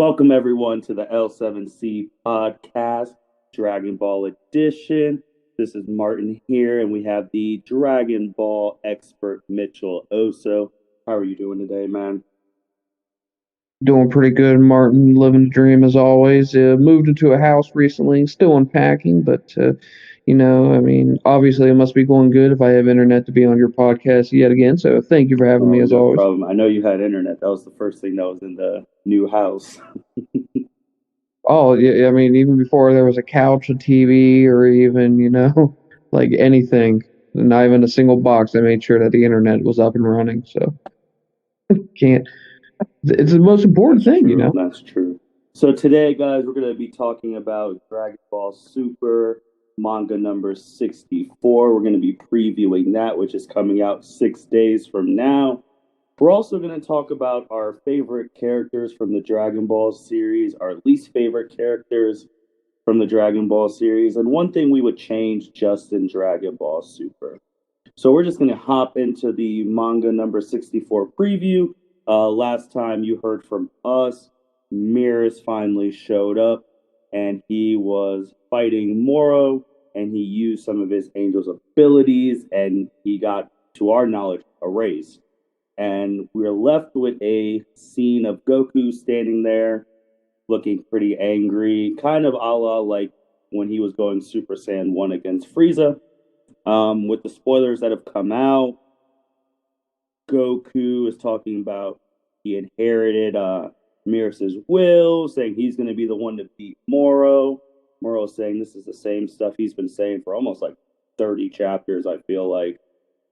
Welcome everyone to the L7C podcast, Dragon Ball edition. This is Martin here, and we have the Dragon Ball expert Mitchell Osso. How are you doing today, man? Doing pretty good, Martin. Living the dream as always. Moved into a house recently, still unpacking, but obviously it must be going good if I have internet to be on your podcast yet again. So thank you for having me Oh, as no always. problem. I know you had internet. That was the first thing that was in the new house. Oh, yeah, I mean, even before there was a couch, a TV, or even, like anything, not even a single box, I made sure that the internet was up and running. So can't, it's the most important That's thing, true. That's true. So today, guys, we're going to be talking about Dragon Ball Super Manga number 64. We're going to be previewing that, which is coming out 6 days from now. We're also going to talk about our favorite characters from the Dragon Ball series, our least favorite characters from the Dragon Ball series, and one thing we would change just in Dragon Ball Super. So we're just going to hop into the manga number 64 preview. Last time you heard from us, Beerus finally showed up, and he was fighting Moro, and he used some of his angel's abilities, and he got, to our knowledge, erased. And we're left with a scene of Goku standing there, looking pretty angry, kind of a la like when he was going Super Saiyan 1 against Frieza. With the spoilers that have come out, Goku is talking about he inherited Beerus's will, saying he's going to be the one to beat Moro. Moro saying this is the same stuff he's been saying for almost like 30 chapters, I feel like,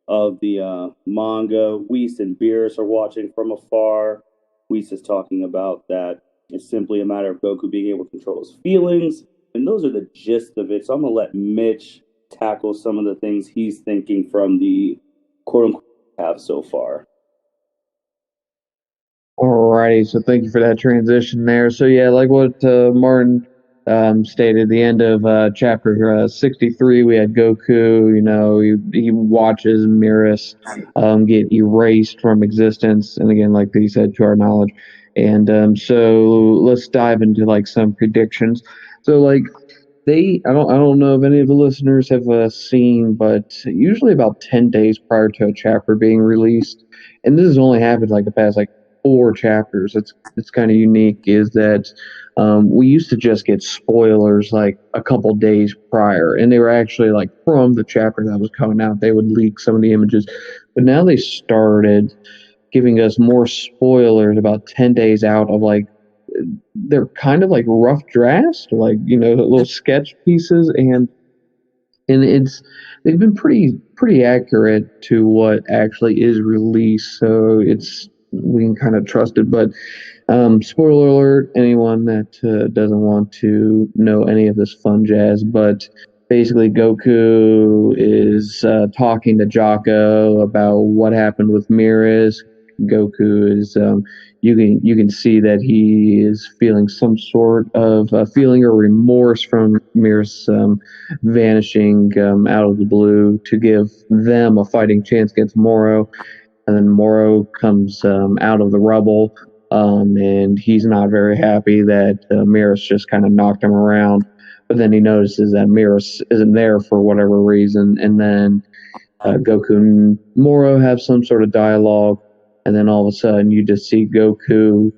of the manga. Whis and Beerus are watching from afar. Whis is talking about that it's simply a matter of Goku being able to control his feelings. And those are the gist of it. So I'm going to let Mitch tackle some of the things he's thinking from the quote unquote have so far. Alrighty, so thank you for that transition there. So yeah, like what Martin stated, the end of chapter 63, we had Goku. He watches Beerus get erased from existence, and again, like he said, to our knowledge. And so let's dive into like some predictions. So like I don't know if any of the listeners have seen, but usually about 10 days prior to a chapter being released, and this has only happened like the past like four chapters. It's kind of unique. Is that we used to just get spoilers like a couple days prior, and they were actually like from the chapter that was coming out. They would leak some of the images, but now they started giving us more spoilers about 10 days out of like they're kind of like rough drafts, like little sketch pieces, and it's they've been pretty accurate to what actually is released, so it's we can kind of trust it. But spoiler alert, anyone that doesn't want to know any of this fun jazz, but basically Goku is talking to Jocko about what happened with Beerus. Goku is you can see that he is feeling some sort of feeling or remorse from Beerus vanishing out of the blue to give them a fighting chance against Moro. And then Moro comes out of the rubble, and he's not very happy that Beerus just kind of knocked him around. But then he notices that Beerus isn't there for whatever reason, and then Goku and Moro have some sort of dialogue, and then all of a sudden you just see Goku.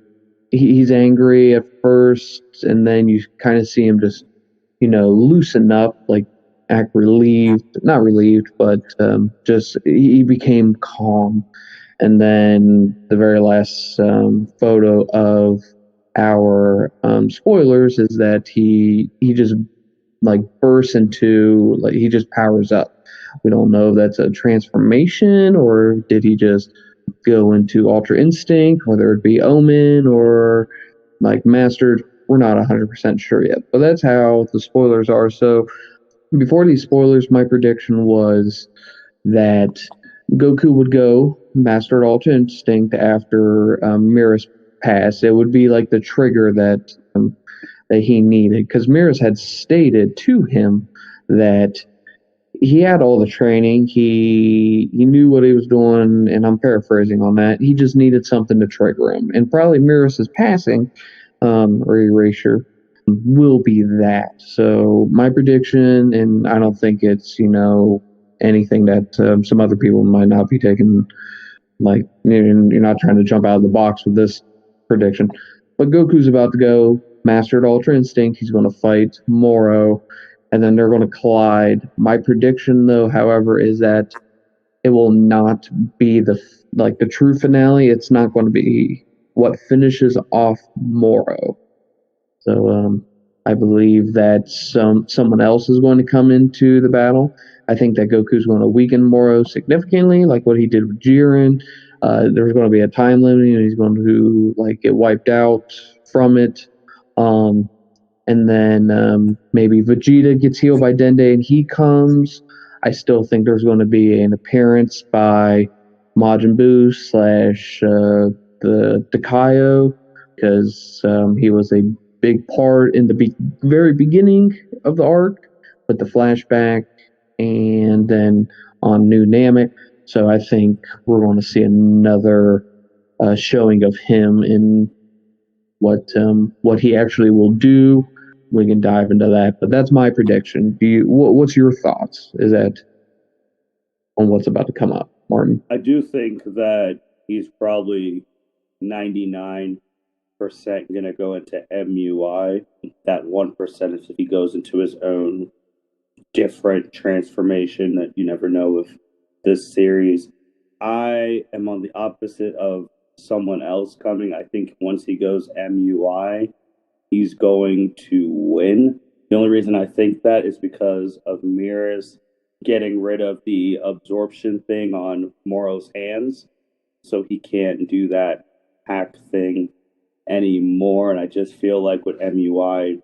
He's angry at first, and then you kind of see him just loosen up, like act relieved, not relieved, but just he became calm. And then the very last photo of our spoilers is that he just like bursts into, like, he just powers up. We don't know if that's a transformation or did he just go into Ultra Instinct, whether it be Omen or like Mastered. We're not 100% sure yet, but that's how the spoilers are. So before these spoilers, my prediction was that Goku would go Mastered Ultra Instinct after Beerus passed. It would be like the trigger that he needed, because Beerus had stated to him that he had all the training, he knew what he was doing, and I'm paraphrasing on that. He just needed something to trigger him, and probably Beerus's passing or erasure will be that. So my prediction, and I don't think it's anything that some other people might not be taking. Like you're not trying to jump out of the box with this prediction, but Goku's about to go mastered Ultra Instinct. He's going to fight Moro, and then they're going to collide. My prediction, though, however, is that it will not be the true finale. It's not going to be what finishes off Moro. So I believe that someone else is going to come into the battle. I think that Goku's going to weaken Moro significantly, like what he did with Jiren. There's going to be a time limit, and he's going to get wiped out from it. Um, and then maybe Vegeta gets healed by Dende and he comes. I still think there's going to be an appearance by Majin Buu slash the Takayo, because he was a big part in the very beginning of the arc with the flashback and then on New Namek. So I think we're going to see another showing of him in what he actually will do. We can dive into that, but that's my prediction. What's your thoughts? Is that on what's about to come up, Martin? I do think that he's probably 99% going to go into MUI. That 1% is if he goes into his own different transformation that you never know with this series. I am on the opposite of someone else coming. I think once he goes MUI, he's going to win. The only reason I think that is because of Miras getting rid of the absorption thing on Moro's hands, so he can't do that hack thing anymore. And I just feel like with MUI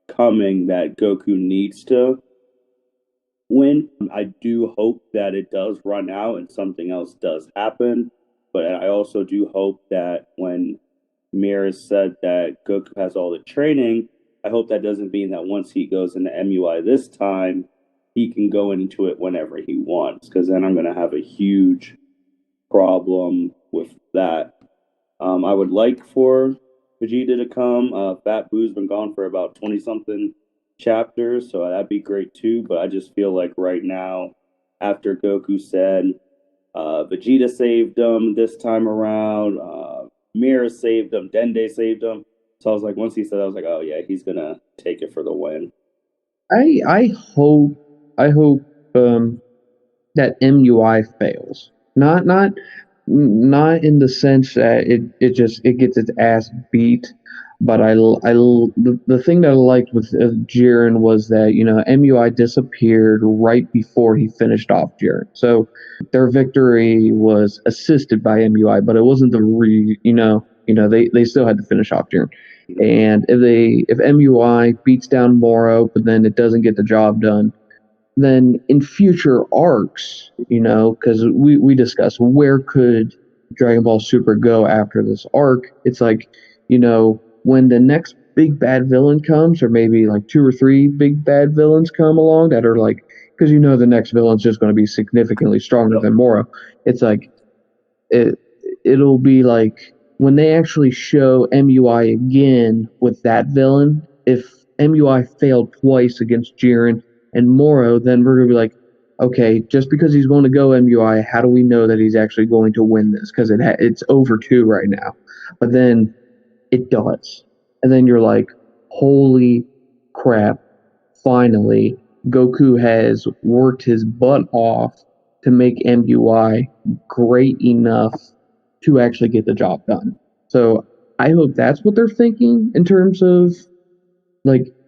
coming, that Goku needs to win. I do hope that it does run out and something else does happen. But I also do hope that when Miras said that Goku has all the training, I hope that doesn't mean that once he goes into MUI this time, he can go into it whenever he wants, because then I'm going to have a huge problem with that. I would like for Vegeta to come. Fat Boo's been gone for about 20 something chapters, so that'd be great too. But I just feel like right now, after Goku said Vegeta saved him this time around, Mira saved him, Dende saved him. So I was like, once he said, I was like, oh yeah, he's gonna take it for the win. I hope that MUI fails. Not in the sense that it gets its ass beat, but the thing that I liked with Jiren was that MUI disappeared right before he finished off Jiren, so their victory was assisted by MUI, but it wasn't they still had to finish off Jiren. And if MUI beats down Moro, but then it doesn't get the job done, then in future arcs, because we discussed where could Dragon Ball Super go after this arc. It's like, when the next big bad villain comes, or maybe like two or three big bad villains come along that are like, because the next villain's just going to be significantly stronger than Moro. It's like it it'll be like when they actually show MUI again with that villain. If MUI failed twice against Jiren and Moro, then we're gonna be like, okay, just because he's going to go MUI, how do we know that he's actually going to win this? Because it's over 2 right now, but then it does, and then you're like, holy crap! Finally, Goku has worked his butt off to make MUI great enough to actually get the job done. So I hope that's what they're thinking in terms of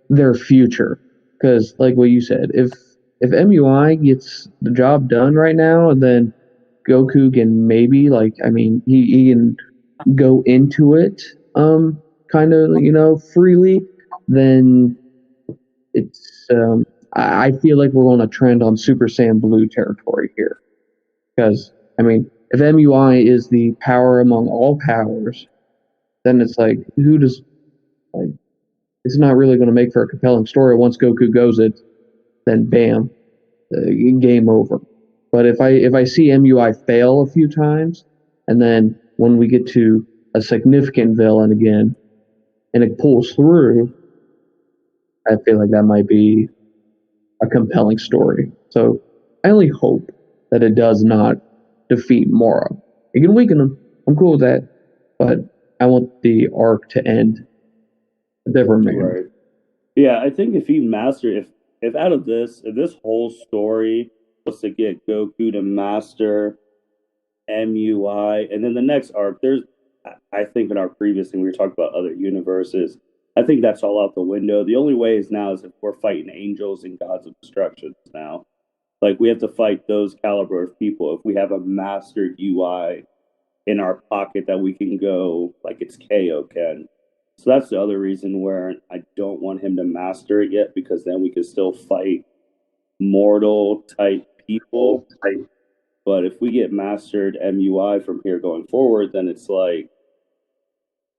their future. Because like what you said, if MUI gets the job done right now, and then Goku can maybe he can go into it kind of freely, then it's I feel like we're on a trend on Super Saiyan Blue territory here. Because if MUI is the power among all powers, then it's like, who does like it's not really going to make for a compelling story. Once Goku goes it, then bam, game over. But if I see MUI fail a few times, and then when we get to a significant villain again, and it pulls through, I feel like that might be a compelling story. So I only hope that it does not defeat Mora. It can weaken him. I'm cool with that. But I want the arc to end a different manner. Right. Yeah, I think if he mastered, if out of this, if this whole story was to get Goku to master MUI, and then the next arc, I think in our previous thing we were talking about other universes. I think that's all out the window. The only way is now is if we're fighting angels and gods of destruction now. Like we have to fight those caliber of people. If we have a mastered UI in our pocket that we can go like it's Kaioken. So that's the other reason where I don't want him to master it yet, because then we can still fight mortal type people. But if we get mastered MUI from here going forward, then it's like,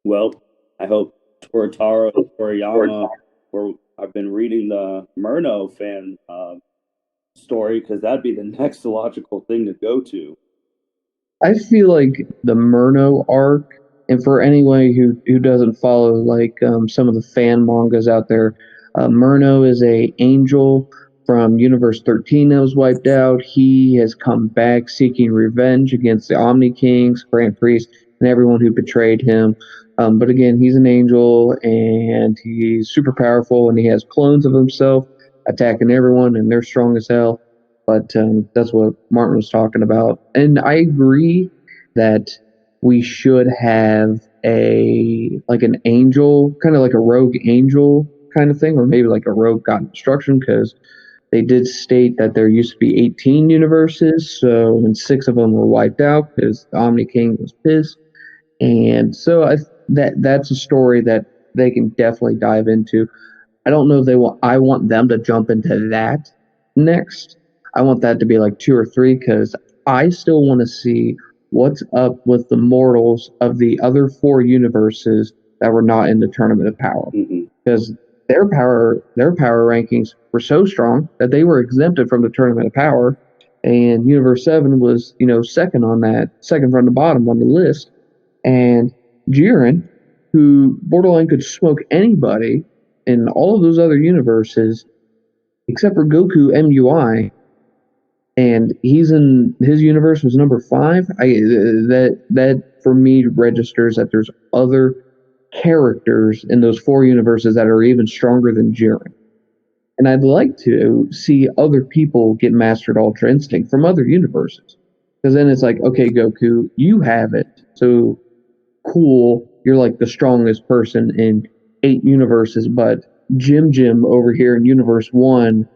well, I hope Toriyama, where I've been reading the Murno fan story, because that'd be the next logical thing to go to. I feel like the Murno arc, and for anyone who doesn't follow like some of the fan mangas out there, Murno is a angel from Universe 13 that was wiped out. He has come back seeking revenge against the Omni Kings, Grand Priest, and everyone who betrayed him. But again, he's an angel and he's super powerful, and he has clones of himself attacking everyone, and they're strong as hell. But that's what Martin was talking about. And I agree that we should have an angel, kind of like a rogue angel kind of thing, or maybe like a rogue god destruction, because they did state that there used to be 18 universes, so and 6 of them were wiped out because the Omni King was pissed. And so that's a story that they can definitely dive into. I don't know if they want. I want them to jump into that next. I want that to be like 2 or 3, because I still want to see what's up with the mortals of the other 4 universes that were not in the Tournament of Power, because their power rankings were so strong that they were exempted from the Tournament of Power, and Universe 7 was second on that, second from the bottom on the list, and Jiren, who borderline could smoke anybody in all of those other universes, except for Goku MUI, and he's in his universe was number 5. That for me registers that there's other characters in those 4 universes that are even stronger than Jiren. And I'd like to see other people get mastered Ultra Instinct from other universes. Because then it's like, okay, Goku, you have it. So cool, you're like the strongest person in 8 universes, but Jim over here in Universe 1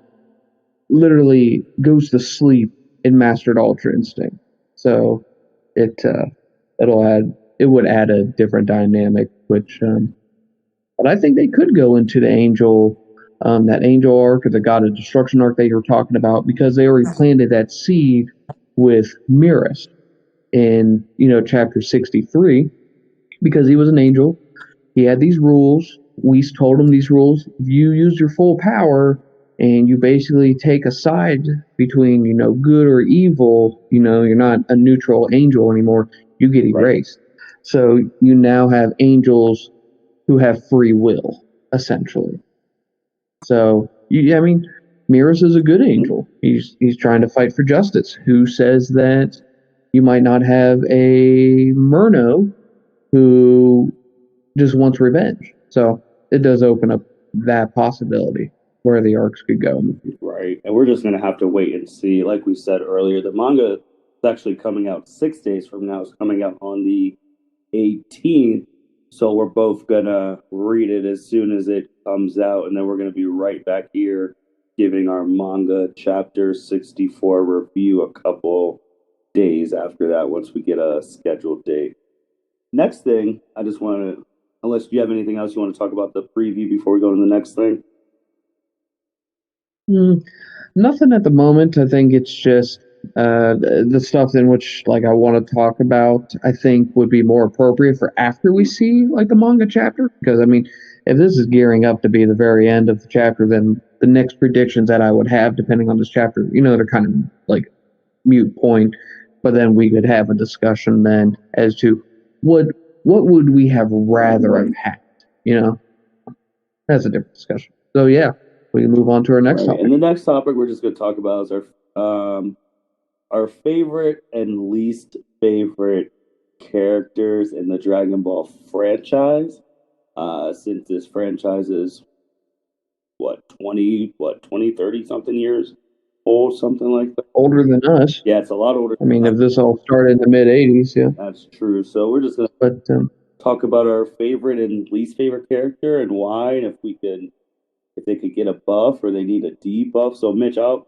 literally goes to sleep in Mastered Ultra Instinct. So it would add a different dynamic, which but I think they could go into the angel that angel arc or the God of Destruction arc that you were talking about, because they already planted that seed with Beerus in chapter 63, because he was an angel. He had these rules. Whis told him these rules. If you use your full power and you basically take a side between, good or evil, you're not a neutral angel anymore, you get erased. Right. So you now have angels who have free will, essentially. So, Beerus is a good angel. He's trying to fight for justice. Who says that you might not have a Murno who just wants revenge? So it does open up that possibility where the arcs could go. Right. And we're just going to have to wait and see. Like we said earlier, the manga is actually coming out 6 days from now. It's coming out on the 18th. So we're both going to read it as soon as it comes out. And then we're going to be right back here giving our manga chapter 64 review a couple days after that, once we get a scheduled date. Next thing, I just want to, unless you have anything else you want to talk about the preview before we go to the next thing. Nothing at the moment. I think it's just the stuff in which I want to talk about, I think would be more appropriate for after we see the manga chapter. Because if this is gearing up to be the very end of the chapter, then the next predictions that I would have, depending on this chapter, they're kind of mute point. But then we could have a discussion then as to what would we have rather have had. you know, that's a different discussion. So yeah, we can move on to our next Right. topic. And the next topic we're just going to talk about is our favorite and least favorite characters in the Dragon Ball franchise. Since this franchise is what 20, 30 something years old, something like that. Older than us. Yeah, it's a lot older. I mean, if this all started in the mid '80s, yeah. That's true. So we're just gonna But talk about our favorite and least favorite character and why, and if they could get a buff or they need a debuff. So Mitch, I'll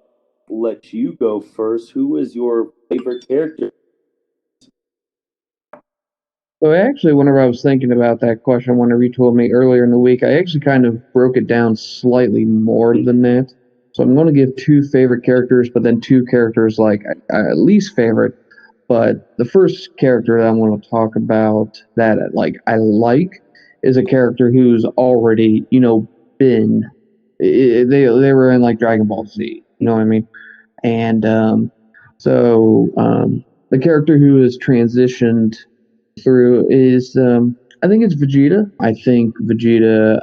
let you go first. Who is your favorite character? so actually, whenever I was thinking about that question, whenever you told me earlier in the week, I actually kind of broke it down slightly more than that. So I'm going to give two favorite characters, but then two characters like least favorite. But the first character that I want to talk about that I like is a character who's already been they were in like Dragon Ball Z. You know what I mean? And so the character who has transitioned through is I think it's Vegeta. I think Vegeta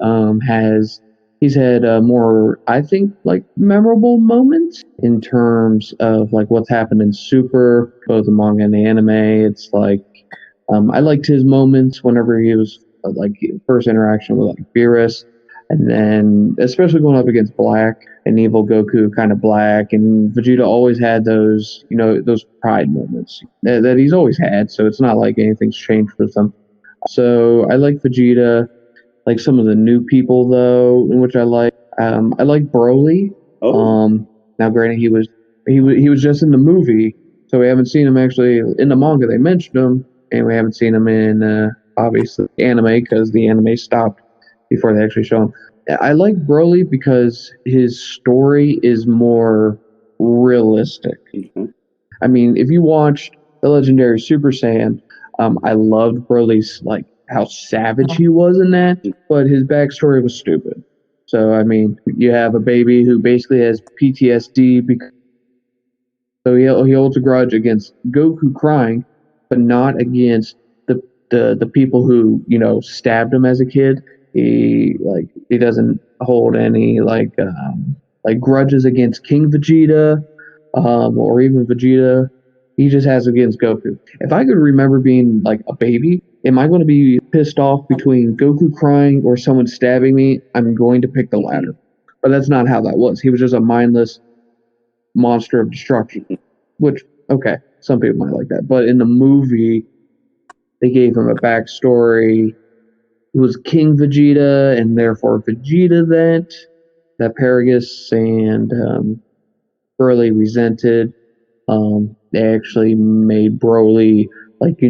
he's had more I think like memorable moments in terms of like what's happened in Super, both the manga and the anime. It's like I liked his moments whenever he was like first interaction with like Beerus, and then especially going up against Black and Evil Goku, kind of Black, and Vegeta always had those those pride moments that he's always had. So it's not like anything's changed with him. So I like Vegeta. Like some of the new people though, in which I like Broly. Oh, Now granted he was just in the movie, so we haven't seen him actually in the manga. They mentioned him, and we haven't seen him in obviously anime because the anime stopped before they actually show him. I like Broly because his story is more realistic. okay. I mean, if you watched the legendary Super Saiyan, I loved Broly's like how savage he was in that, but his backstory was stupid. So I mean, you have a baby who basically has PTSD because so he holds a grudge against Goku crying, but not against the people who stabbed him as a kid. He doesn't hold any like grudges against King Vegeta, or even Vegeta. He just has against Goku. If I could remember being like a baby, am I going to be pissed off between Goku crying or someone stabbing me? I'm going to pick the latter. But that's not how that was. He was just a mindless monster of destruction. Which, okay, some people might like that. But in the movie, they gave him a backstory. It was King Vegeta, and therefore Vegeta that Paragus and Broly resented. They actually made Broly like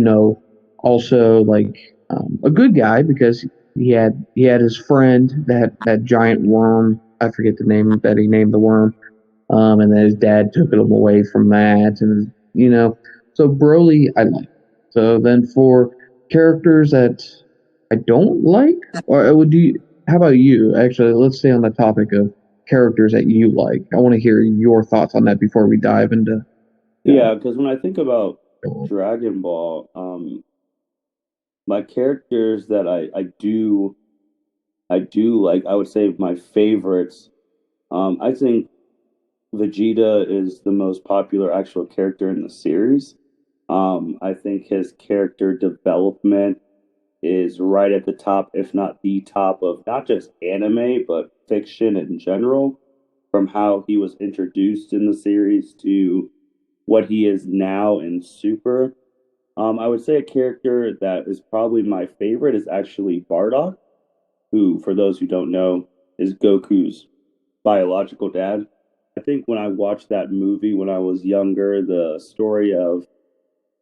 also like a good guy because he had his friend that giant worm. I forget the name that he named the worm. And then his dad took him away from that, and so Broly I like. So then for characters that I don't like, or would you? How about you? Actually, let's stay on the topic of characters that you like. I want to hear your thoughts on that before we dive into. Yeah, because when I think about Dragon Ball, my characters that I do like, I would say my favorites. I think Vegeta is the most popular actual character in the series. I think his character development is right at the top, if not the top of not just anime, but fiction in general, from how he was introduced in the series to what he is now in Super. I would say a character that is probably my favorite is actually Bardock, who, for those who don't know, is Goku's biological dad. I think when I watched that movie when I was younger, the story of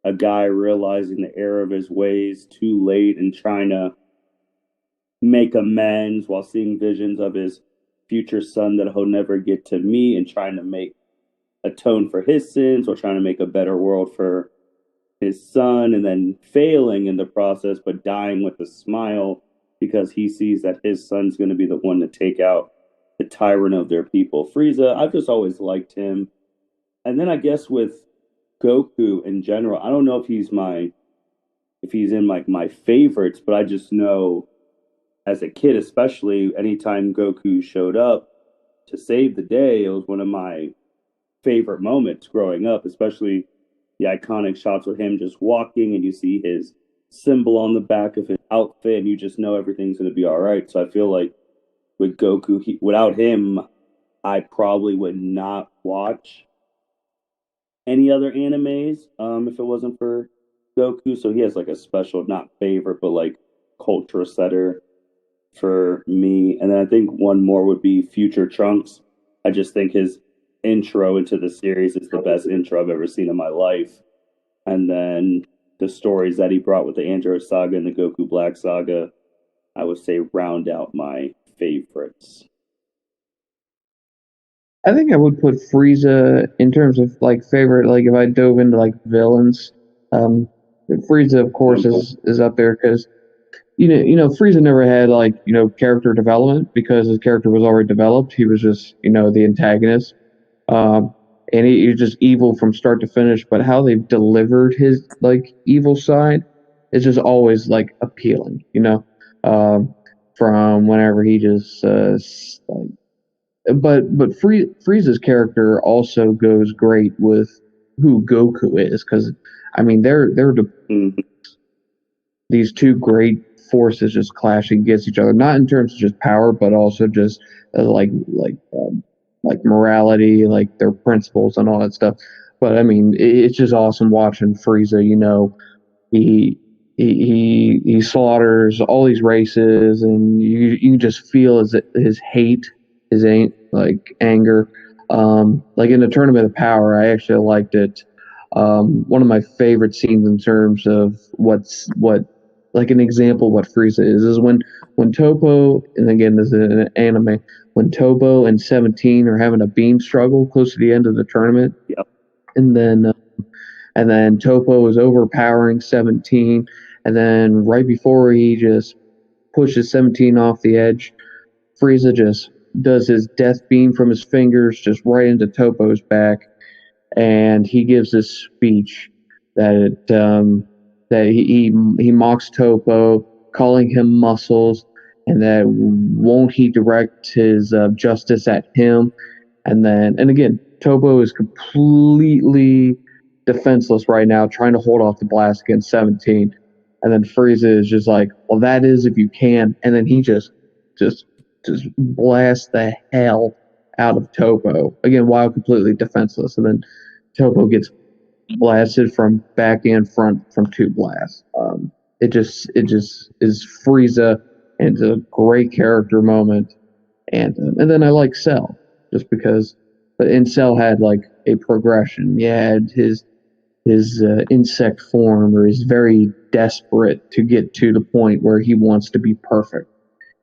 a guy realizing the error of his ways too late and trying to make amends while seeing visions of his future son that he'll never get to meet and trying to make atone for his sins or trying to make a better world for his son and then failing in the process but dying with a smile because he sees that his son's going to be the one to take out the tyrant of their people. Frieza, I've just always liked him. And then I guess with Goku in general, I don't know if he's in like my favorites, but I just know as a kid, especially anytime Goku showed up to save the day, it was one of my favorite moments growing up, especially the iconic shots with him just walking and you see his symbol on the back of his outfit and you just know everything's going to be all right. So I feel like with Goku, without him, I probably would not watch any other animes if it wasn't for Goku. So he has like a special, not favorite, but like culture setter for me. And then I think one more would be Future Trunks. I just think his intro into the series is the best intro I've ever seen in my life. And then the stories that he brought with the Android Saga and the Goku Black Saga, I would say round out my favorites. I think I would put Frieza in terms of like favorite. Like if I dove into like villains, Frieza of course is up there because Frieza never had like character development because his character was already developed. He was just the antagonist, and he was just evil from start to finish. But how they've delivered his like evil side is just always like appealing. From whenever he just but Frieza's character also goes great with who Goku is because I mean Mm-hmm. these two great forces just clashing against each other, not in terms of just power, but also just like morality, like their principles and all that stuff. But I mean, it's just awesome watching Frieza. He he slaughters all these races, and you just feel his hate, his like anger. Like in the Tournament of Power, I actually liked it. One of my favorite scenes in terms of what like an example of what Frieza is when Topo, and again this is an anime, when Topo and 17 are having a beam struggle close to the end of the tournament, Yep. and then Topo is overpowering 17, and then right before he just pushes 17 off the edge, Frieza just does his death beam from his fingers just right into Topo's back, and he gives this speech that he mocks Topo, calling him muscles, and that won't he direct his justice at him, and again, Topo is completely defenseless right now, trying to hold off the blast against 17. And then Frieza is just like, well, that is if you can. And then he just just blasts the hell out of Topo again while completely defenseless. And then Topo gets blasted from back and front from two blasts. It just is Frieza, and it's a great character moment. And then I like Cell just because, but in Cell had like a progression. He had his insect form, or he's very desperate to get to the point where he wants to be perfect,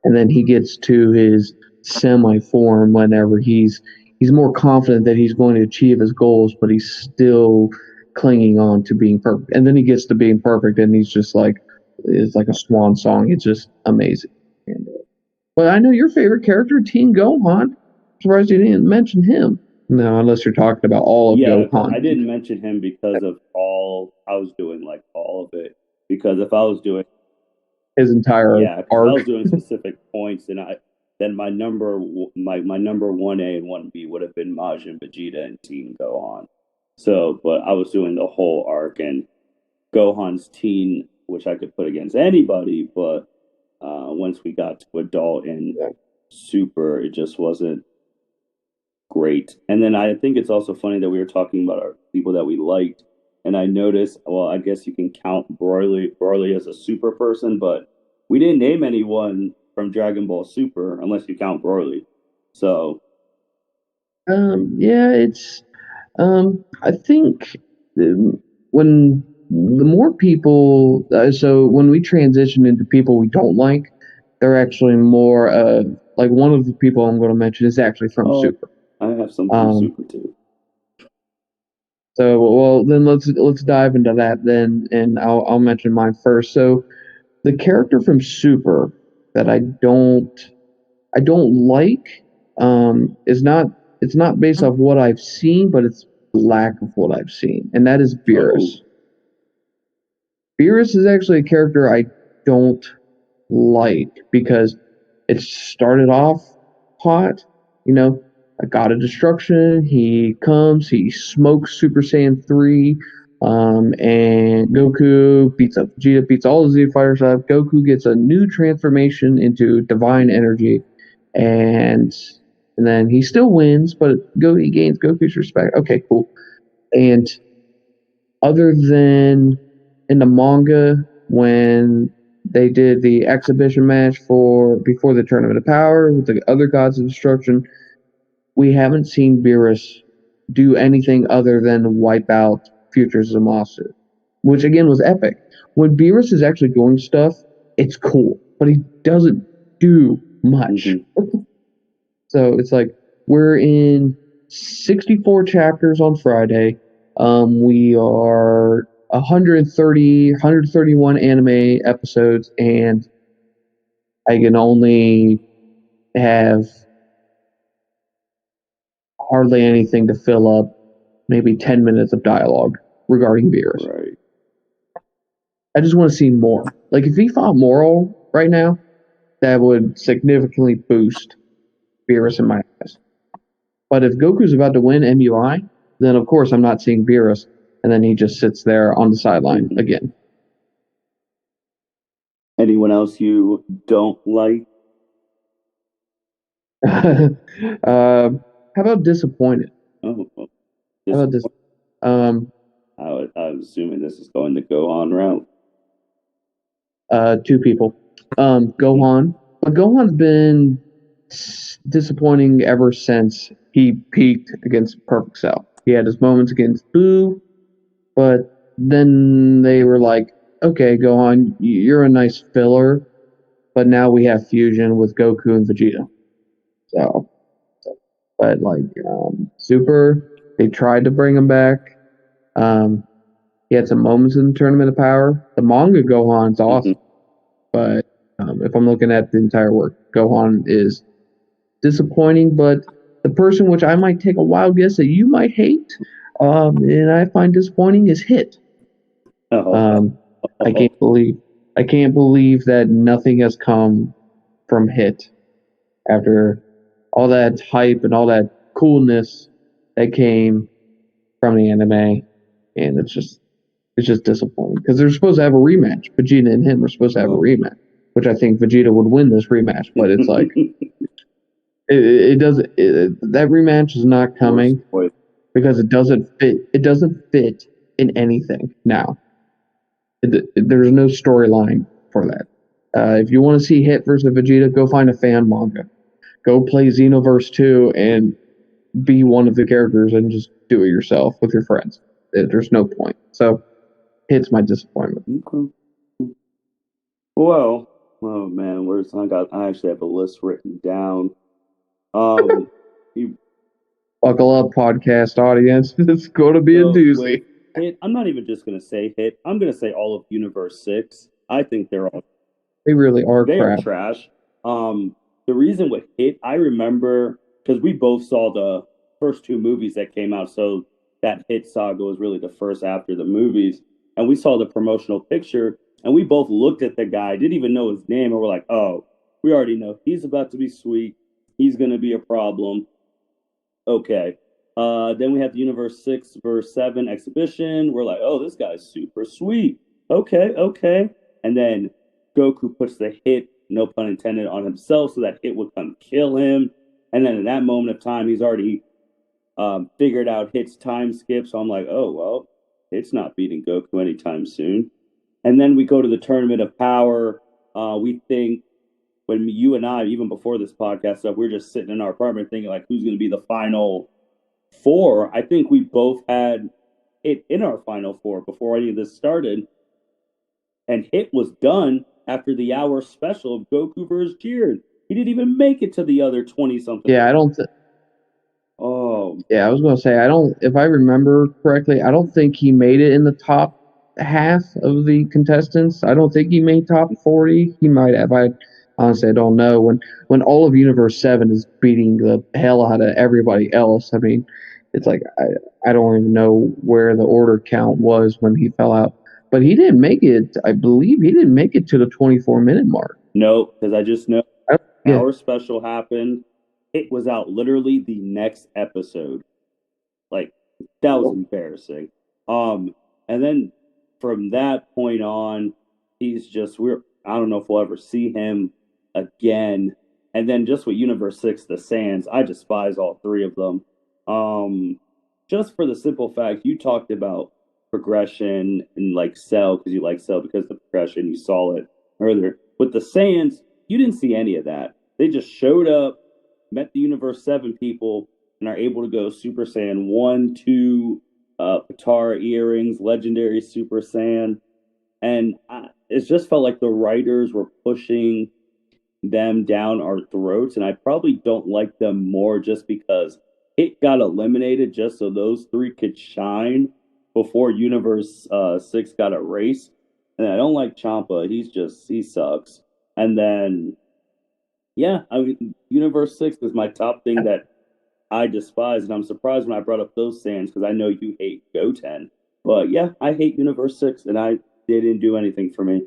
and then he gets to his semi form whenever he's more confident that he's going to achieve his goals, but he's still clinging on to being perfect. And then he gets to being perfect, and he's just like it's like a swan song. It's just amazing. But I know your favorite character, Teen Gohan. Surprised you didn't mention him. No, unless you're talking about all of Yeah, Gohan. I didn't mention him because of all I was doing, like all of it. Because if I was doing, His entire yeah, if I arc. was doing specific points, then my number 1A and 1B would have been Majin, Vegeta, and Teen Gohan. So, but I was doing the whole arc and Gohan's teen, which I could put against anybody, but once we got to adult and super, it just wasn't great. And then I think it's also funny that we were talking about our people that we liked, and I noticed. Well, I guess you can count Broly as a super person, but we didn't name anyone from Dragon Ball Super unless you count Broly. So Yeah, it's. I think when the more people, so when we transition into people we don't like, they're actually more. Like one of the people I'm going to mention is actually from oh, Super. I have some from Um, Super too. so well, then let's dive into that then, and I'll mention mine first. So the character from Super that I don't like is not it's not based off what I've seen, but it's lack of what I've seen, and that is Beerus. Oh, Beerus is actually a character I don't like, because it started off hot, you know, a god of destruction. He comes, he smokes Super Saiyan 3, and Goku beats up Vegeta, beats all the Z Fighters up. Goku gets a new transformation into divine energy, and then he still wins, but he gains Goku's respect. Okay, cool. And other than in the manga, when they did the exhibition match for before the Tournament of Power with the other gods of destruction, we haven't seen Beerus do anything other than wipe out Future's Zamasu, which again was epic. When Beerus is actually doing stuff, it's cool, but he doesn't do much. Mm-hmm. So it's like we're in 64 chapters on Friday. We are 131 anime episodes, and I can only have hardly anything to fill up maybe 10 minutes of dialogue regarding Beerus. Right. I just want to see more. Like, if he fought Moral right now, that would significantly boost Beerus in my eyes. But if Goku's about to win MUI, then of course I'm not seeing Beerus, and then he just sits there on the sideline again. Anyone else you don't like? How about disappointed? Oh, How about this? I was assuming this is going the Gohan route. Two people. Gohan. But Gohan's been disappointing ever since he peaked against Perfect Cell. He had his moments against Boo, but then they were like, okay, Gohan, you're a nice filler, but now we have fusion with Goku and Vegeta. So, but like Super, they tried to bring him back. He had some moments in the Tournament of Power. The manga Gohan's awesome, but if I'm looking at the entire work, Gohan is disappointing. But the person which I might take a wild guess that you might hate, and I find disappointing, is Hit. I can't believe that nothing has come from Hit after all that hype and all that coolness that came from the anime, and it's just disappointing because they're supposed to have a rematch. Vegeta and him are supposed to have a rematch, which I think Vegeta would win this rematch, but it's like it doesn't. That rematch is not coming because it doesn't fit. It doesn't fit in anything now. There's no storyline for that. If you want to see Hit versus Vegeta, go find a fan manga. Go play Xenoverse 2 and be one of the characters and just do it yourself with your friends. There's no point. So, Hit's my disappointment. Okay. Well, oh man, I actually have a list written down. Buckle up, podcast audience. It's going to be a doozy. Hit. I'm not even just going to say Hit. I'm going to say all of Universe 6. I think they really are they crap. Are trash. The reason with Hit, I remember because we both saw the first two movies that came out, so that Hit saga was really the first after the movies, and we saw the promotional picture, and we both looked at the guy, didn't even know his name, and we're like, oh, we already know he's about to be sweet. He's going to be a problem. Okay. Then we have the Universe 6 verse 7 exhibition. We're like, oh, this guy's super sweet. Okay. And then Goku puts the Hit, no pun intended, on himself so that Hit would come kill him. And then in that moment of time, he's already figured out Hit's time skip. So I'm like, oh, well, Hit's not beating Goku anytime soon. And then we go to the Tournament of Power. We think when you and I, even before this podcast stuff, we were just sitting in our apartment thinking, like, who's going to be the final four? I think we both had it in our final four before any of this started. And Hit was done after the hour special of Goku versus Jiren. He didn't even make it to the other 20-something. Yeah, I don't... Yeah, I was going to say, if I remember correctly, I don't think he made it in the top half of the contestants. I don't think he made top 40. He might have. Honestly, I don't know. When all of Universe 7 is beating the hell out of everybody else, I mean, it's like, I don't even know where the order count was when he fell out. But he didn't make it, I believe he didn't make it to the 24-minute mark. No, because I just know I, yeah. our special happened. It was out literally the next episode. Like that was embarrassing. And then from that point on, he's just we're I don't know if we'll ever see him again. And then just with Universe 6, the Sands, I despise all three of them. Um, just for the simple fact you talked about progression and like Cell because you like Cell because of the progression you saw it earlier. With the Sands, you didn't see any of that. They just showed up, met the Universe 7 people, and are able to go Super Saiyan 1, 2, Patara earrings, legendary Super Saiyan. And it just felt like the writers were pushing them down our throats. And I probably don't like them more just because it got eliminated just so those three could shine before Universe 6 got erased. And I don't like Champa. He sucks. And then, yeah, I mean, Universe 6 is my top thing that I despise, and I'm surprised when I brought up those Saiyans because I know you hate Goten. But yeah, I hate Universe 6, and they didn't do anything for me.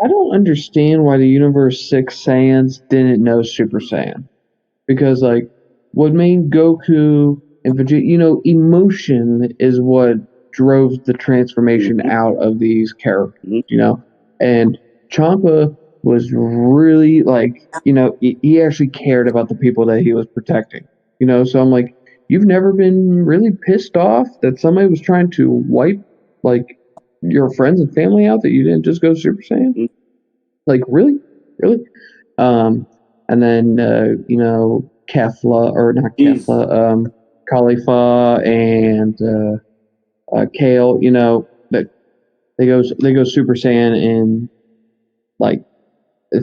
I don't understand why the Universe 6 Saiyans didn't know Super Saiyan. Because, like, what made Goku and Vegeta, emotion is what drove the transformation Mm-hmm, out of these characters, mm-hmm. And Champa was really, like, he actually cared about the people that he was protecting, So I'm like, you've never been really pissed off that somebody was trying to wipe, like, your friends and family out that you didn't just go Super Saiyan? Mm-hmm. Like, really? Really? And then Kefla or not Jeez, Kefla, Khalifa and Kale. That they go Super Saiyan in like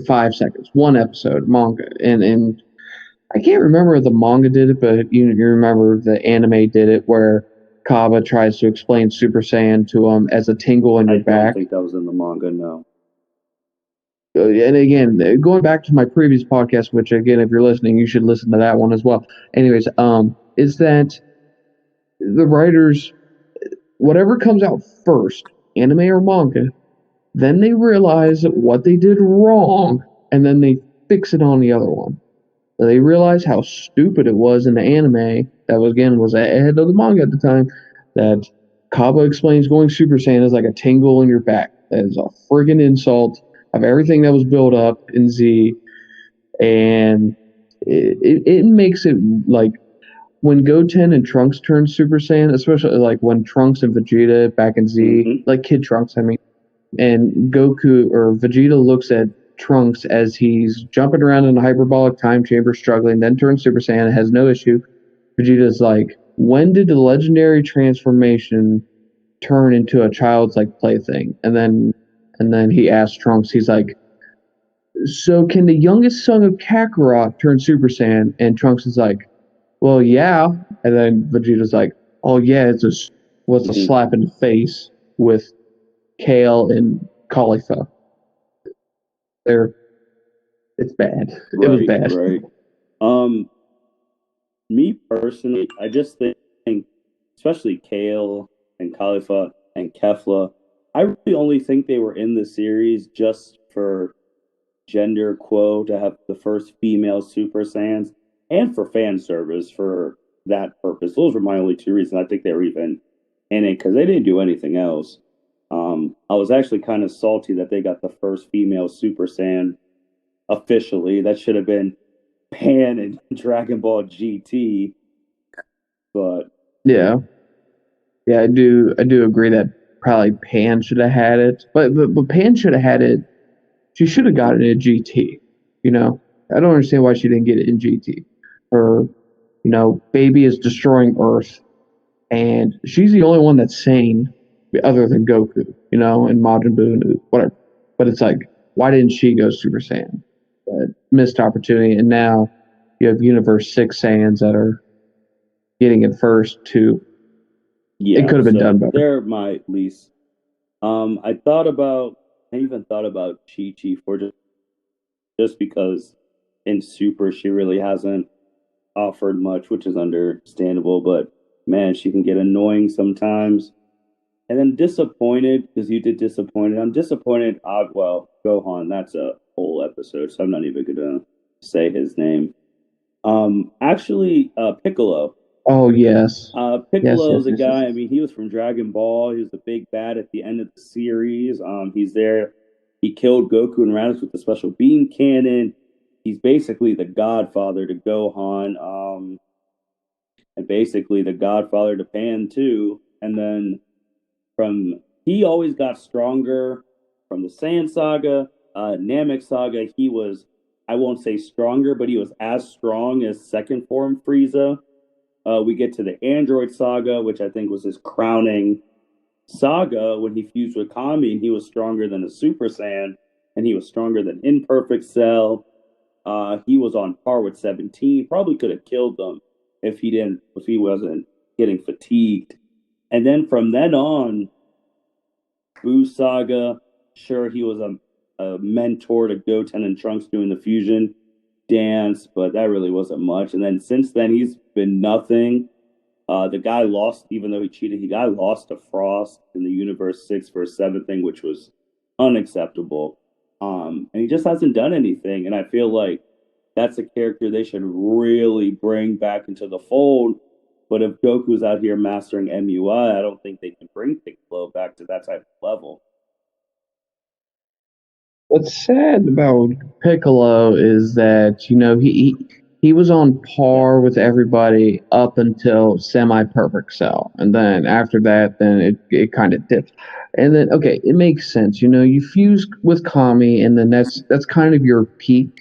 5 seconds, one episode manga, and I can't remember if the manga did it, but you remember the anime did it where Kaba tries to explain Super Saiyan to him as a tingle in I your don't back. think that was in the manga. No. And again, going back to my previous podcast, which again, if you're listening, you should listen to that one as well. Anyways, is that the writers, whatever comes out first, anime or manga, then they realize what they did wrong, and then they fix it on the other one. So they realize how stupid it was in the anime that was ahead of the manga at the time. That Kaba explains going Super Saiyan is like a tingle in your back. That is a friggin' insult of everything that was built up in Z, and it makes it like when Goten and Trunks turn Super Saiyan, especially like when Trunks and Vegeta back in Z, Mm-hmm. like Kid Trunks, I mean, and Goku or Vegeta looks at Trunks as he's jumping around in a hyperbolic time chamber, struggling, then turns Super Saiyan and has no issue. Vegeta's like, when did the legendary transformation turn into a child's like plaything? And then he asks Trunks, he's like, so can the youngest son of Kakarot turn Super Saiyan? And Trunks is like, well, yeah. And then Vegeta's like, oh yeah, it's a Mm-hmm. slap in the face with Kale and Cauliflower. They're it's bad. It was Right, bad. right. Um, Me personally, I just think, especially Kale and Khalifa and Kefla, I really only think they were in the series just for gender quo to have the first female Super Saiyans and for fan service for that purpose. Those were my only two reasons. I think they were even in it because they didn't do anything else. I was actually kind of salty that they got the first female Super Saiyan officially. That should have been Pan and Dragon Ball GT, but Yeah, yeah, I do agree that probably Pan should have had it, but Pan should have had it. She should have got it in GT. You know, I don't understand why she didn't get it in GT. Her, baby is destroying Earth, and she's the only one that's sane, other than Goku. And Majin Buu and whatever. But it's like, why didn't she go Super Saiyan? Missed opportunity, and now you have Universe 6 Saiyans that are getting it first too. It yeah, could have been done so better. they're my least. I thought about, I even thought about Chi Chi for just because in Super she really hasn't offered much, which is understandable. But man, she can get annoying sometimes. And then disappointed because you did disappointed. I'm disappointed. Well, Gohan, that's a whole episode, so I'm not even gonna say his name. Actually, Piccolo. Oh yes, yes, Piccolo yes, is a yes, yes. guy. I mean, he was from Dragon Ball. He was the big bad at the end of the series. He's there. He killed Goku and Raditz with the special beam cannon. He's basically the godfather to Gohan, and basically the godfather to Pan too. And then from he always got stronger from the Saiyan saga, Namek saga. He was, I won't say stronger, but he was as strong as second form Frieza. We get to the Android saga, which I think was his crowning saga when he fused with Kami, and he was stronger than a Super Saiyan, and he was stronger than Imperfect Cell. He was on par with 17. Probably could have killed them if he wasn't getting fatigued. And then from then on, Buu saga. Sure, he was a mentor to Goten and Trunks doing the fusion dance, but that really wasn't much. And then since then, he's been nothing. The guy lost, even though he cheated, he got lost to Frost in the Universe 6 vs 7 thing, which was unacceptable. And he just hasn't done anything. And I feel like that's a character they should really bring back into the fold. But if Goku's out here mastering MUI, I don't think they can bring Piccolo back to that type of level. What's sad about Piccolo is that he was on Yeah, par with everybody up until semi-perfect cell, and then after that, then it kind of dipped. And then okay, it makes sense. You fuse with Kami, and then that's kind of your peak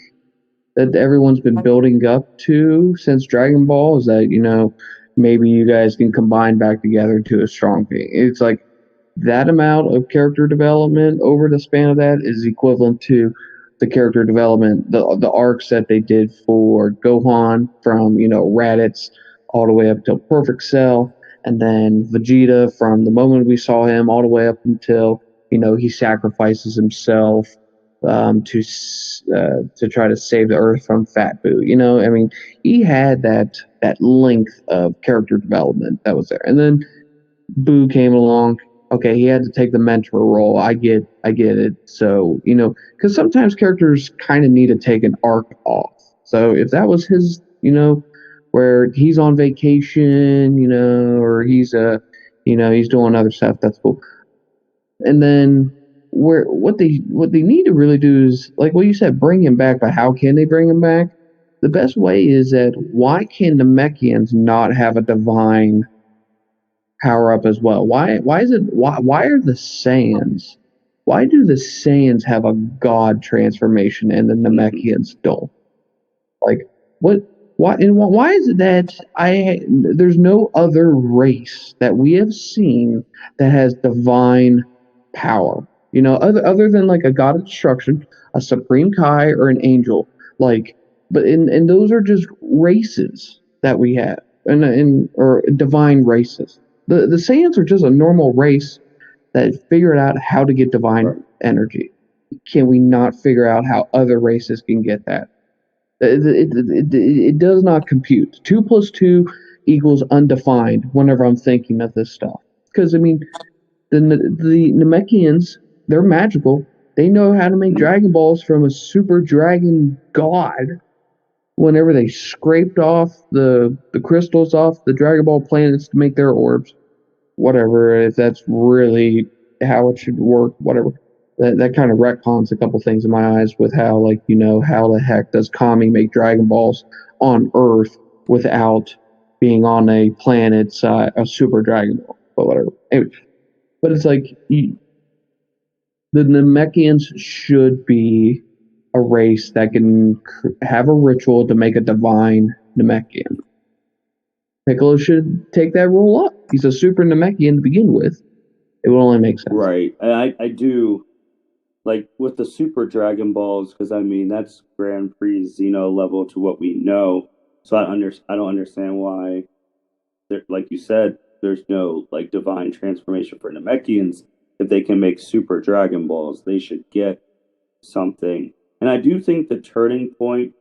that everyone's been building up to since Dragon Ball. Is that maybe you guys can combine back together to a strong peak. It's like that amount of character development over the span of that is equivalent to the character development, the arcs that they did for Gohan from Raditz all the way up till Perfect Cell, and then Vegeta from the moment we saw him all the way up until he sacrifices himself to try to save the Earth from Fat Boo. I mean, he had that length of character development that was there, and then Boo came along. Okay, he had to take the mentor role. I get it. So because sometimes characters kind of need to take an arc off. So if that was his, where he's on vacation, or he's doing other stuff, that's cool. And then what they need to really do is like what you said, bring him back. But how can they bring him back? The best way is that why can the Mechians not have a divine power up as well? Why is it why are the Saiyans? Why do the Saiyans have a god transformation and the mm-hmm. Namekians don't? Like what? Why is it that there's no other race that we have seen that has divine power? Other than like a god of destruction, a supreme Kai, or an angel. Like, but and those are just races that we have, and or divine races. The Saiyans are just a normal race that figured out how to get divine Right. energy. Can we not figure out how other races can get that? It does not compute. 2 plus 2 equals undefined whenever I'm thinking of this stuff. Because, I mean, the Namekians, they're magical. They know how to make Mm-hmm. Dragon Balls from a super dragon god whenever they scraped off the crystals off the Dragon Ball planets to make their orbs. Whatever, if that's really how it should work, whatever. That kind of retcons a couple things in my eyes with how, like, how the heck does Kami make Dragon Balls on Earth without being on a planet, a Super Dragon Ball, but whatever. Anyway, but it's like the Namekians should be a race that can have a ritual to make a divine Namekian. Piccolo should take that role up. He's a Super Namekian to begin with. It will only make sense. Right. I do like with the Super Dragon Balls because I mean that's Grand Prix Xeno level to what we know. So I don't understand why there, like you said, there's no like divine transformation for Namekians. If they can make Super Dragon Balls, they should get something. And I do think the turning point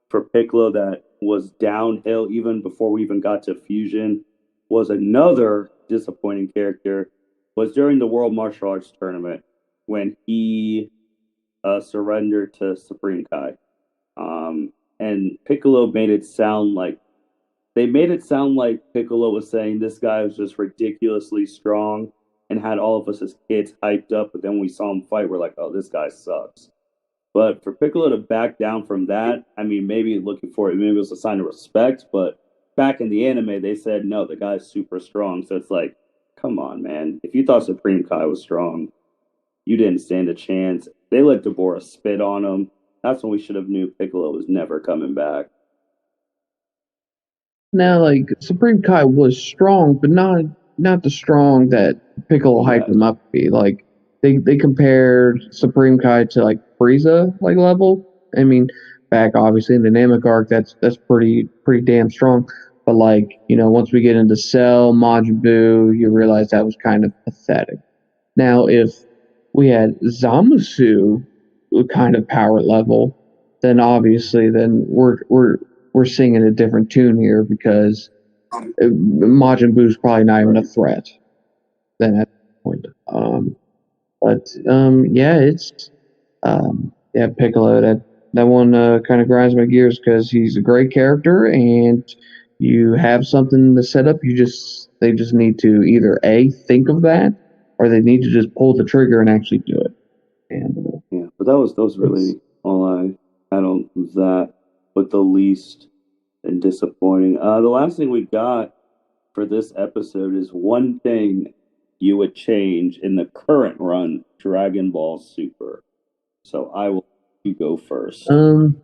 for Piccolo that was downhill even before we even got to Fusion was another disappointing character. was during the World Martial Arts Tournament when he surrendered to Supreme Kai. And Piccolo made it sound like they made it sound like Piccolo was saying this guy was just ridiculously strong and had all of us as kids hyped up. But then we saw him fight, we're like, oh, this guy sucks. But for Piccolo to back down from that, I mean, maybe looking for it, maybe it was a sign of respect. But back in the anime, they said, no, the guy's super strong. So it's like, come on, man. If you thought Supreme Kai was strong, you didn't stand a chance. They let Deborah spit on him. That's when we should have knew Piccolo was never coming back. Now, like Supreme Kai was strong, but not the strong that Piccolo hyped Yes. him up to be. Like they compared Supreme Kai to like Frieza like level. I mean, back obviously in the Namek arc, that's pretty damn strong. But like once we get into Cell, Majin Buu, you realize that was kind of pathetic. Now, if we had Zamasu kind of power level, then obviously then we're singing a different tune here because Majin Buu's probably not even a threat then at that point. Yeah, it's yeah, Piccolo. That one kind of grinds my gears because he's a great character, and you have something to set up. They just need to either a think of that, or they need to just pull the trigger and actually do it. And Yeah, but that was really all I had on that, but the least and disappointing. The last thing we got for this episode is one thing you would change in the current run Dragon Ball Super. So I will you go first. That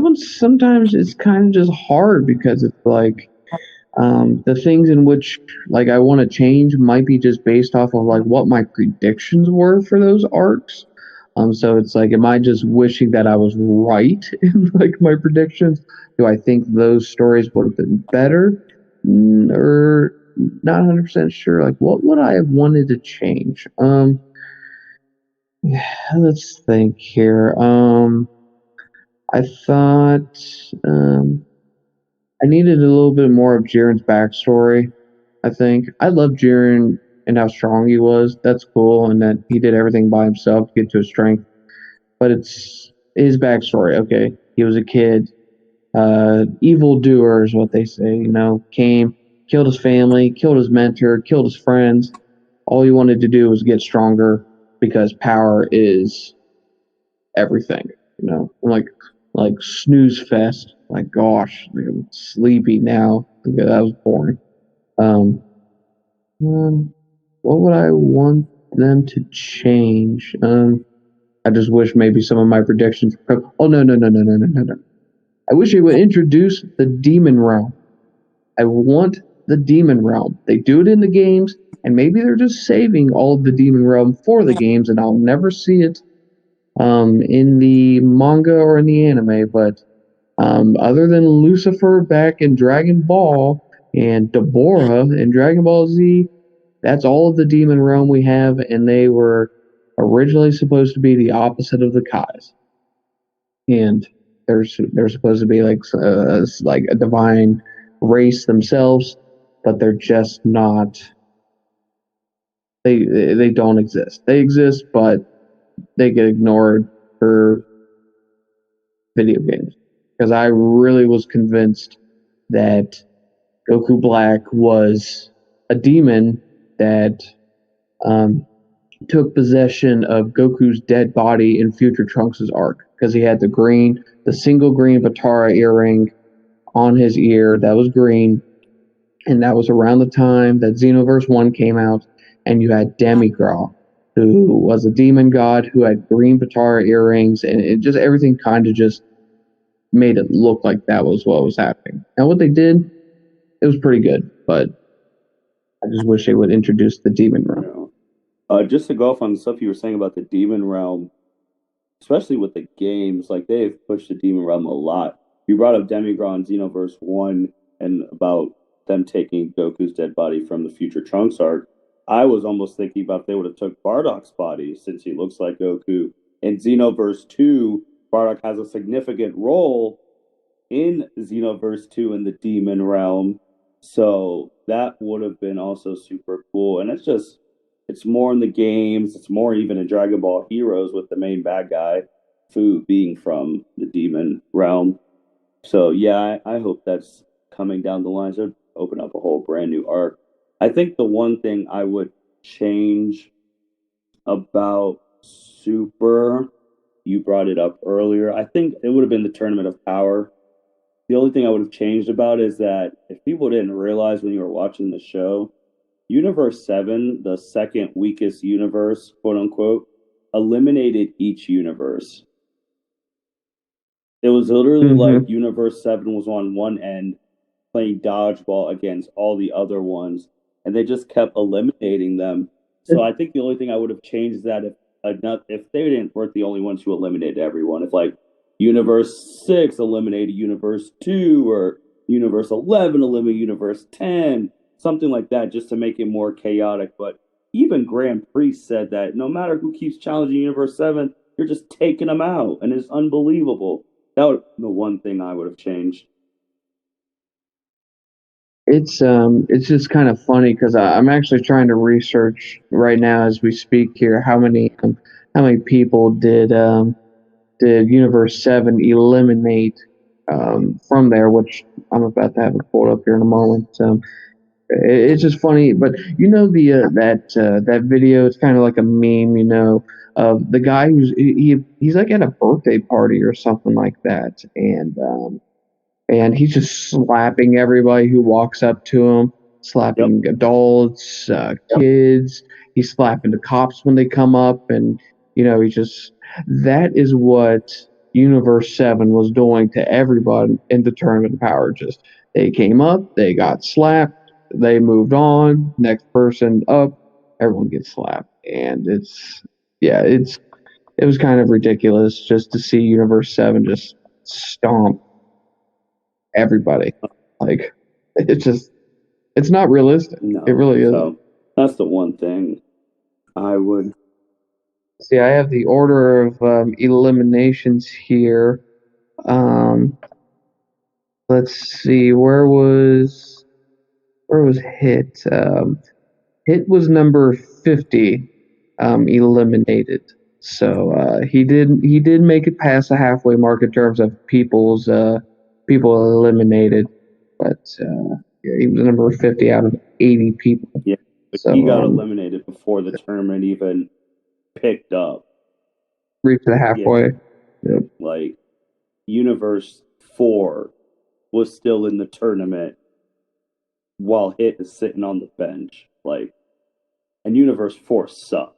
one sometimes it's kind of just hard because it's like the things in which like I want to change might be just based off of like what my predictions were for those arcs. So it's like, am I just wishing that I was right in like my predictions? Do I think those stories would have been better, or not 100% sure? Like, what would I have wanted to change? Yeah, let's think here. I thought I needed a little bit more of Jiren's backstory. I think I love Jiren and how strong he was. That's cool, and that he did everything by himself to get to his strength. But it's his backstory. Okay, he was a kid, evil doer is what they say. Came, killed his family, killed his mentor, killed his friends. All he wanted to do was get stronger because power is everything. Like snooze fest. Like gosh, like, I'm sleepy now. Okay, that was boring. Um, what would I want them to change? I just wish maybe some of my predictions. Oh no! I wish they would introduce the demon realm. I want the demon realm. They do it in the games, and maybe they're just saving all of the demon realm for the games, and I'll never see it in the manga or in the anime. But other than Lucifer back in Dragon Ball and Deborah in Dragon Ball Z, that's all of the demon realm we have, and they were originally supposed to be the opposite of the Kais. And they're supposed to be like a divine race themselves, but they're just not. They don't exist. They exist, but they get ignored for video games. Because I really was convinced that Goku Black was a demon that um, took possession of Goku's dead body in Future Trunks' arc because he had the single green Batara earring on his ear that was green, and that was around the time that Xenoverse 1 came out, and you had Demigra, who was a demon god who had green Batara earrings, and it just everything kind of just made it look like that was what was happening. Now, what they did, it was pretty good, but I just wish they would introduce the demon realm. Just to go off on the stuff you were saying about the demon realm, especially with the games, like they've pushed the demon realm a lot. You brought up Demigron Xenoverse 1 and about them taking Goku's dead body from the Future Trunks arc. I was almost thinking about if they would have took Bardock's body since he looks like Goku. In Xenoverse 2, Bardock has a significant role in Xenoverse 2 in the demon realm. So that would have been also super cool. And it's more in the games. It's more even in Dragon Ball Heroes with the main bad guy, Fu, being from the demon realm. So yeah, I hope that's coming down the line. So open up a whole brand new arc. I think the one thing I would change about Super, you brought it up earlier. I think it would have been the Tournament of Power. The only thing I would have changed about is that if people didn't realize when you were watching the show, Universe 7, the second weakest universe, quote unquote, eliminated each universe. It was literally Mm-hmm. like Universe 7 was on one end playing dodgeball against all the other ones, and they just kept eliminating them. So I think the only thing I would have changed is that if they didn't weren't the only ones who eliminated everyone, if like Universe 6 eliminated Universe 2 or Universe 11 eliminated Universe 10, something like that, just to make it more chaotic. But even Grand Priest said that no matter who keeps challenging Universe 7, you're just taking them out, and it's unbelievable. That would be the one thing I would have changed. It's just kind of funny because I'm actually trying to research right now as we speak here how many people did Universe 7 eliminate from there, which I'm about to have it pulled up here in a moment. It's just funny, but you know that video. It's kind of like a meme, you know, of the guy he's like at a birthday party or something like that, and he's just slapping everybody who walks up to him, Yep. slapping adults, kids. He's slapping the cops when they come up, and you know, he just that is what Universe 7 was doing to everybody in the Tournament of Power. Just they came up, they got slapped, they moved on, next person up, everyone gets slapped, and yeah, it was kind of ridiculous just to see Universe 7 just stomp everybody. Like it's not realistic. It No. really isn't. So that's the one thing I would. See, I have the order of eliminations here. Um, let's see, where was Hit? Hit was number 50, eliminated. So he did make it past the halfway mark in terms of people eliminated, but yeah, he was number 50 out of 80 people. Yeah, but he So got eliminated before the tournament even picked up. reached the Yeah, halfway. Yep. like Universe 4 was still in the tournament while Hit is sitting on the bench. And Universe 4 sucked.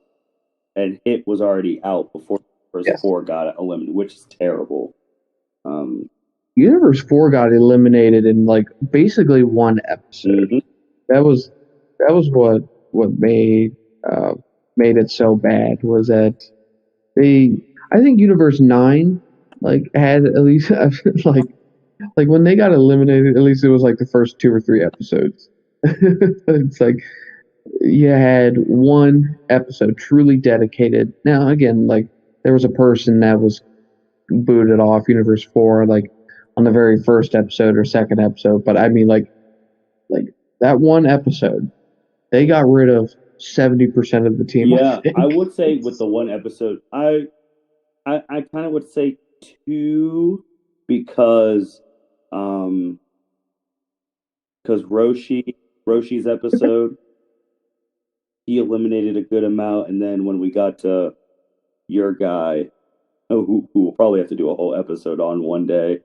And Hit was already out before Universe Yes. 4 got eliminated, which is terrible. Um, Universe 4 got eliminated in like basically one episode. mhm. That was what made it so bad was that they I think Universe 9 like had at least like when they got eliminated, at least it was like the first two or three episodes. It's like you had one episode truly dedicated. Now again, like there was a person that was booted off Universe 4 like on the very first episode or second episode, but I mean like that one episode, they got rid of 70% of the team, I Yeah, I think. would say with the one episode, I kind of would say two because um because Roshi's episode, he eliminated a good amount, and then when we got to your guy, who will probably have to do a whole episode on one day.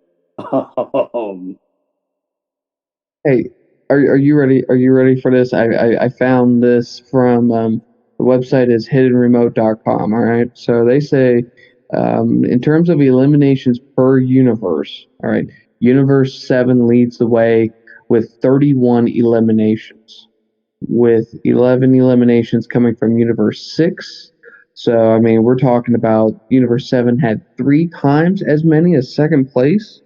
Hey, are you ready? Are you ready for this? I found this from the website is hiddenremote.com. All right, so they say in terms of eliminations per universe, all right, Universe 7 leads the way with 31 eliminations, with 11 eliminations coming from Universe 6. So I mean, we're talking about Universe 7 had three times as many as second place,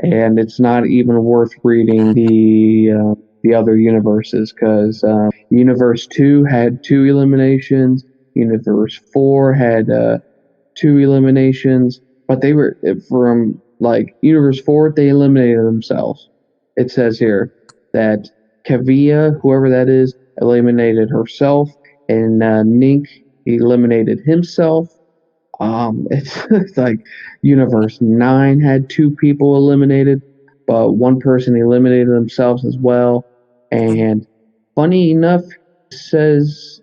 and it's not even worth reading the other universes because Universe 2 had two eliminations, Universe 4 had two eliminations, but they were from like Universe 4 they eliminated themselves. It says here that Kavia, whoever that is, eliminated herself, and Nink eliminated himself. It's like Universe 9 had 2 people eliminated, but one person eliminated themselves as well. And funny enough, says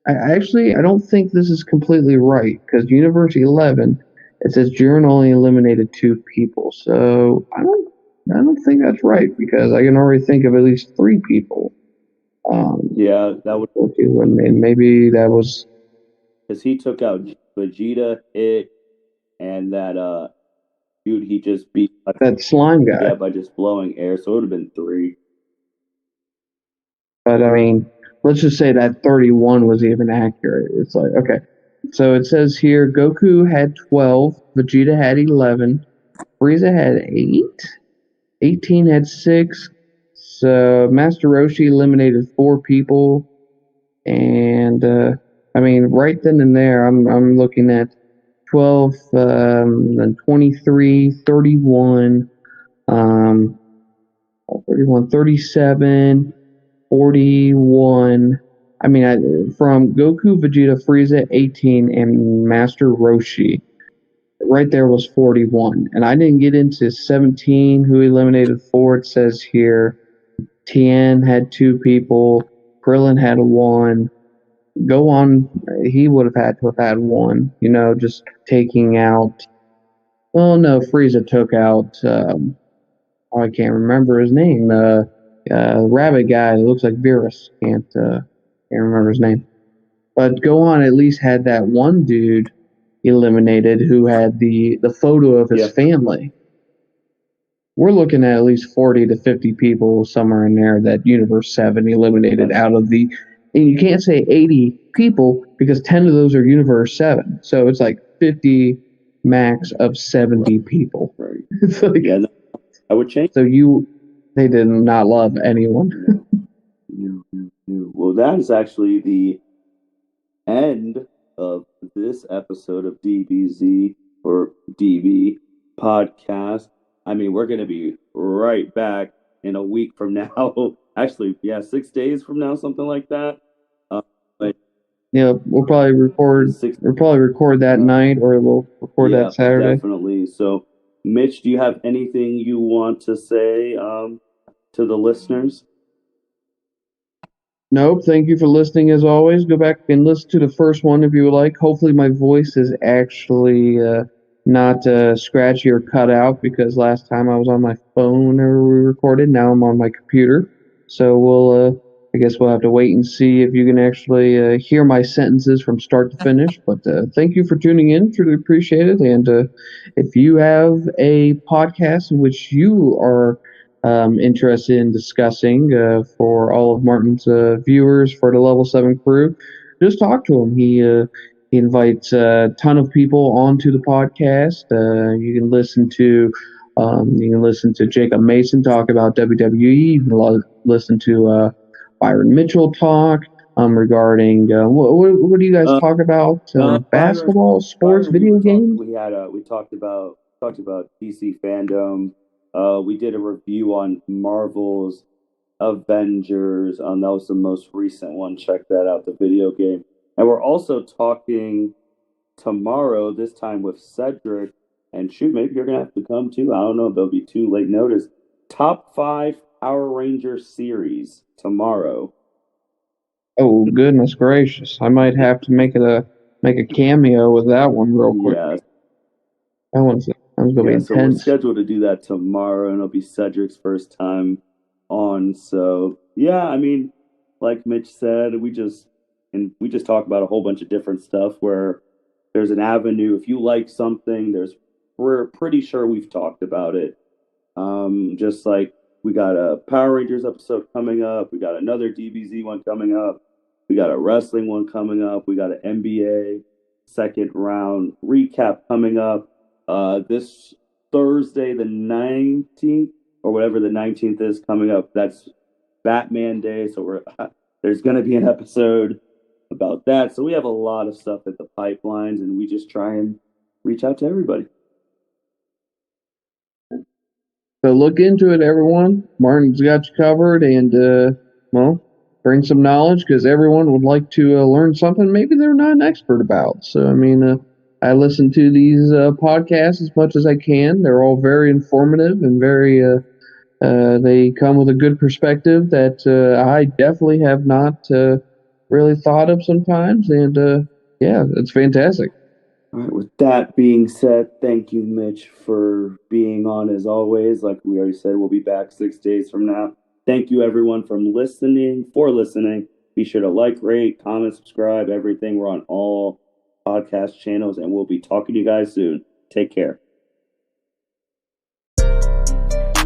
I don't think this is completely right because Universe 11 it says Jiren only eliminated 2 people, so I don't think that's right because I can already think of at least 3 people. Yeah, that would And maybe that was because he took out Vegeta, Hit, and that dude he just beat. that slime Yeah, guy. by just blowing air. So it would have been 3. But I mean, let's just say that 31 was even accurate. It's like, okay. So it says here Goku had 12, Vegeta had 11, Frieza had 8, 18 had 6. So Master Roshi eliminated 4 people. And I mean, right then and there, I'm looking at 12, then 23, 31, um, 31, 37, 41. I mean, from Goku, Vegeta, Frieza, 18, and Master Roshi, right there was 41. And I didn't get into 17, who eliminated 4. It says here Tien had 2 people, Krillin had 1. Go on, he would have had to have had 1, just taking out. Well, no, Frieza took out. I can't remember his name. Rabbit guy that looks like Beerus. Can't remember his name. But Gohan at least had that one dude eliminated who had the photo of his family. We're looking at least 40 to 50 people somewhere in there that Universe 7 eliminated out of the. And you can't say 80 people because 10 of those are Universe 7. So it's like 50 max of 70 people. Right. It's like, yeah, no, I would change. So they did not love anyone. No. Well, that is actually the end of this episode of DBZ or DB podcast. I mean, we're going to be right back in a week from now. Actually, yeah, 6 days from now, something like that. But Yeah, we'll probably record. We'll probably record that night, or we'll record that Saturday. Definitely. So, Mitch, do you have anything you want to say to the listeners? Nope. Thank you for listening as always. Go back and listen to the first one if you would like. Hopefully, my voice is actually not scratchy or cut out because last time I was on my phone or we recorded. Now I'm on my computer. So I guess we'll have to wait and see if you can actually hear my sentences from start to finish. But thank you for tuning in. Truly appreciate it. And if you have a podcast in which you are interested in discussing for all of Martin's viewers for the Level 7 crew, just talk to him. He invites a ton of people onto the podcast. You can listen to Jacob Mason talk about WWE. You can listen to Byron Mitchell talk regarding what do you guys talk about? Basketball, sports, video games. We talked about DC fandom. We did a review on Marvel's Avengers. That was the most recent one. Check that out, the video game. And we're also talking tomorrow, this time with Cedric. And shoot, maybe you're gonna have to come too. I don't know if there'll be too late notice. Top 5 Power Rangers series tomorrow. Oh goodness gracious! I might have to make a cameo with that one real quick. Yeah. That one's gonna be intense. So we're scheduled to do that tomorrow, and it'll be Cedric's first time on. So yeah, I mean, like Mitch said, we just talk about a whole bunch of different stuff where there's an avenue. If you like something, we're pretty sure we've talked about it. Just like we got a Power Rangers episode coming up, we got another DBZ one coming up, we got a wrestling one coming up, we got an NBA second round recap coming up. This Thursday, the 19th, or whatever the 19th is coming up, that's Batman Day. So there's going to be an episode about that. So we have a lot of stuff at the pipelines, and we just try and reach out to everybody. So look into it, everyone. Martin's got you covered, and well, bring some knowledge because everyone would like to learn something maybe they're not an expert about. So I mean, I listen to these podcasts as much as I can. They're all very informative and very. They come with a good perspective that I definitely have not really thought of sometimes, and yeah, it's fantastic. All right, with that being said, thank you, Mitch, for being on as always. Like we already said, we'll be back 6 days from now. Thank you, everyone, for listening. Be sure to like, rate, comment, subscribe, everything. We're on all podcast channels, and we'll be talking to you guys soon. Take care.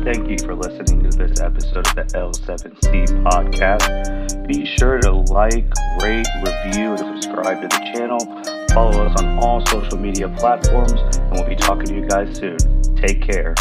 Thank you for listening to this episode of the L7C podcast. Be sure to like, rate, review, and subscribe to the channel. Follow us on all social media platforms, and we'll be talking to you guys soon. Take care.